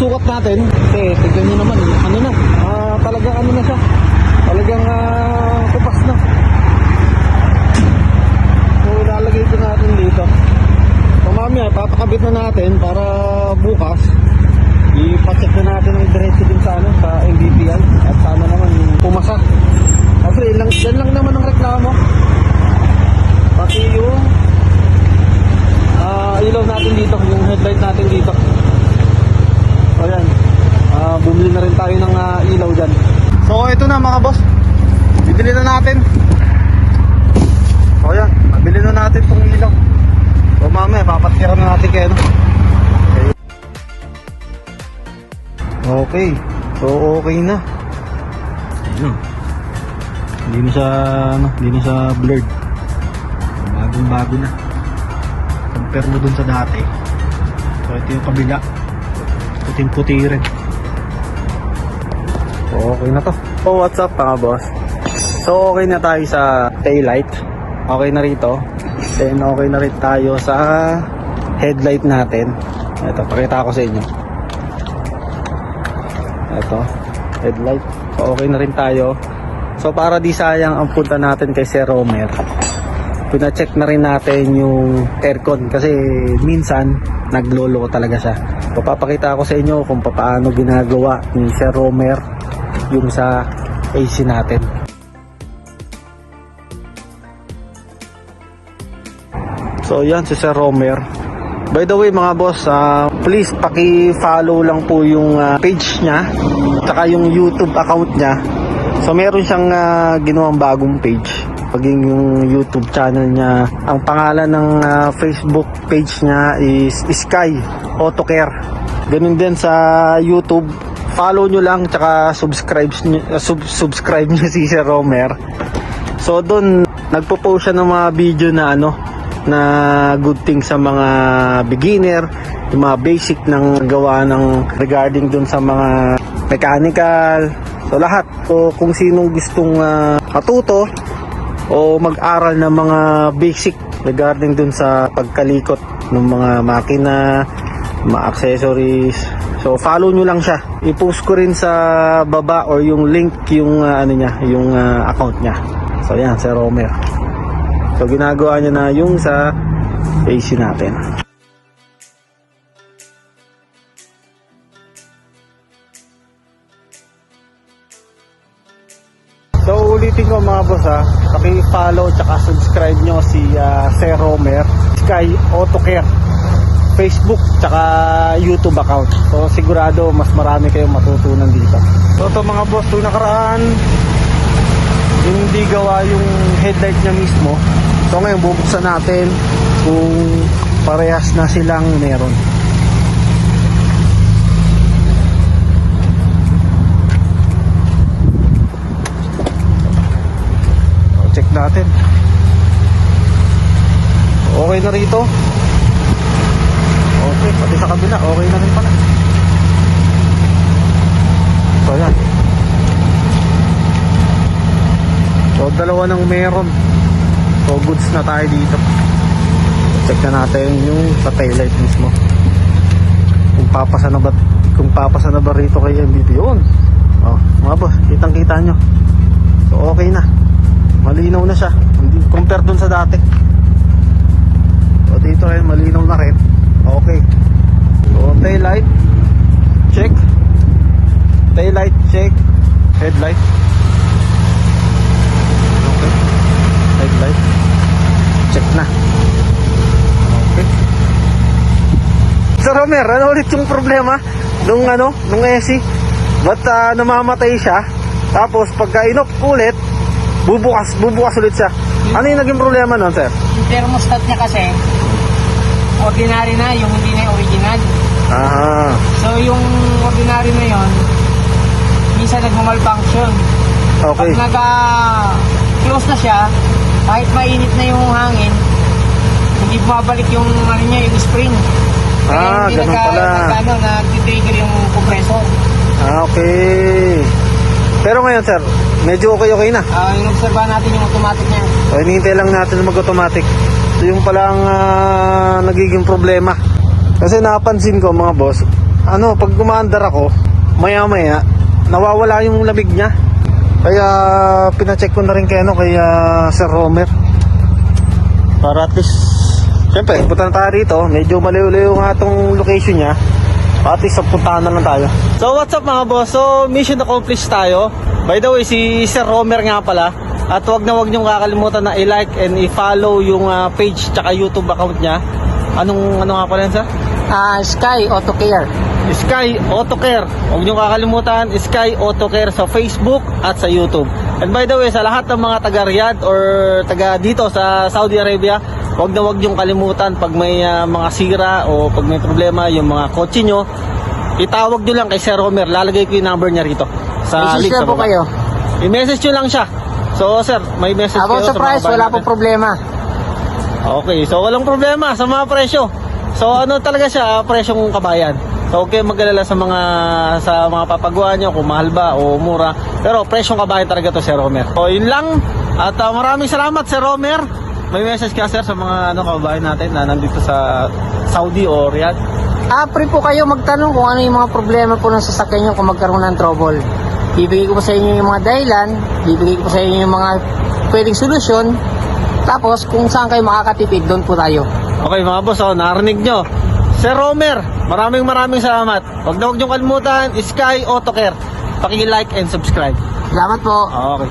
sukat natin. Kasi tignan nyo naman, ano na, talagang ano na siya. Talagang kupas na. So ilalagay ito natin dito. So mamaya, papakabit na natin para bukas ipacheck na natin ang diretso din sa ano, sa MBPI at sana naman pumasa. Kasi yan lang naman ang reklamo. Pati yung ilaw natin dito, yung headlight natin dito. Ayan, bumili na rin tayo ng ilaw dyan. So ito na mga boss, bibili na natin. So ayan, nabili na natin itong ilaw. So mamaya papatira na natin kayo. Okay, so okay na. Ayun. Hindi na siya hindi na siya blurred. Bagong bago na. Compare mo dun sa dati. So ito yung kabila. Puting puti rin. So okay na to. So what's up mga boss? So okay na tayo sa taillight. Okay na rito. Then okay na rin tayo sa headlight natin. Ito, pakita ko sa inyo. Ito, headlight. So okay na rin tayo. So para di sayang ang punta natin kay Sir Romer, pina-check na rin natin yung aircon kasi minsan naglolo talaga siya. So papakita ko sa inyo kung paano ginagawa ni Sir Romer yung sa AC natin. So yan si Sir Romer. By the way mga boss, please paki-follow lang po yung page niya saka yung YouTube account niya. So meron siyang ginawang bagong page. Paging yung YouTube channel niya, ang pangalan ng Facebook page niya is Sky Autocare. Ganun din sa YouTube. Follow nyo lang tsaka subscribe nyo si Sir Romer. So doon nagpo-post siya ng mga video na na good thing sa mga beginner, yung mga basic ng gawa ng regarding dun sa mga mechanical. So lahat. So kung sinong gustong matuto o mag-aral ng mga basic regarding dun sa pagkalikot ng mga makina, mga accessories. So follow nyo lang siya. I-post ko rin sa baba or yung link yung yung account niya. So yan, Sir Romer. So ginagawa niya na yung sa AC natin. So ulitin ko mga boss paki-follow tsaka subscribe nyo si Sir Romer, Sky Autocare, Facebook tsaka YouTube account. So sigurado mas marami kayong matutunan dito. So ito mga boss, tuwing nakaraan hindi gawa yung headlight niya mismo. So ngayon bubuksan natin kung parehas na silang meron. Check natin. Okay na rito. Okay, pati sa kabila okay na rin pala. So yan. So dalawa ng meron. So goods na tayo dito. Check na natin yung sa taillight mismo. Kung papasa na ba rito kay MVP yun. Oh, mga boss, kitang-kita nyo. So okay na. Malinaw na siya. Hindi compare dun sa dati. So dito rin malinaw na rin. Okay. So taillight check. Taillight check. Headlight. Okay. Headlight check na. Okay. Sir Romer, ano ulit yung problema nung AC? Ba't namamatay siya? Tapos pagka in-off ulit, bubukas ulit siya. Ano yung naging problema nun, sir? Yung thermostat niya kasi ordinary na, yung hindi na original. Aha. So yung ordinary na yon minsan nagmamalfunction. Okay. Pag nag-close na siya, kahit mainit na yung hangin, hindi bumabalik yung yung spring. Kaya hindi ganun pala. nag-trigger yung compressor. Okay. Pero ngayon, sir, medyo okay na. Inobserbahan natin yung automatic niya. So hinihintay lang natin mag-automatic. So yung palang nagiging problema. Kasi napansin ko mga boss, pag gumaandar ako, maya-maya, nawawala yung lamig niya. Kaya pina-check ko na rin kay Sir Romer. Para at least, syempre, punta na tayo rito. Medyo malayo-layo nga itong location niya. At least, puntahan na lang tayo. So, what's up mga boss? So, mission accomplished tayo. By the way, si Sir Romer nga pala. At wag niyong kakalimutan na i-like and i-follow yung page tsaka YouTube account niya. Ano nga pala yan, sir? Sky Auto Care. Sky Auto Care. Huwag niyong kakalimutan, Sky Auto Care sa Facebook at sa YouTube. And by the way, sa lahat ng mga taga Riyadh or taga dito sa Saudi Arabia, huwag niyong kalimutan pag may mga sira o pag may problema yung mga kotse nyo, itawag nyo lang kay Sir Romer. Lalagay ko yung number niya rito sa Message link na sa po baba. kayo. I-message nyo lang siya. So sir, may message About kayo sa price, mga wala bayan pong problema. Okay, so walang problema sa mga presyo. So ano talaga siya, presyong kabayan. So okay, mag-alala sa mga papagawa nyo kung mahal ba o mura. Pero presyong kabayan talaga to, Sir Romer. So yun lang. At maraming salamat, Sir Romer. May message ka, sir, sa mga kabayan natin na nandito sa Saudi o Riyadh? Free po kayo magtanong kung ano yung mga problema po ng sasakyan nyo kung magkaroon ng trouble. Bibigay ko po sa inyo yung mga dahilan, bibigay ko po sa inyo yung mga pwedeng solusyon. Tapos kung saan kayo makakatipid, doon po tayo. Okay mga boss, narinig nyo. Sir Romer, maraming salamat. Huwag niyong kalimutan, Sky Auto Care. Paki-like and subscribe. Salamat po. Okay.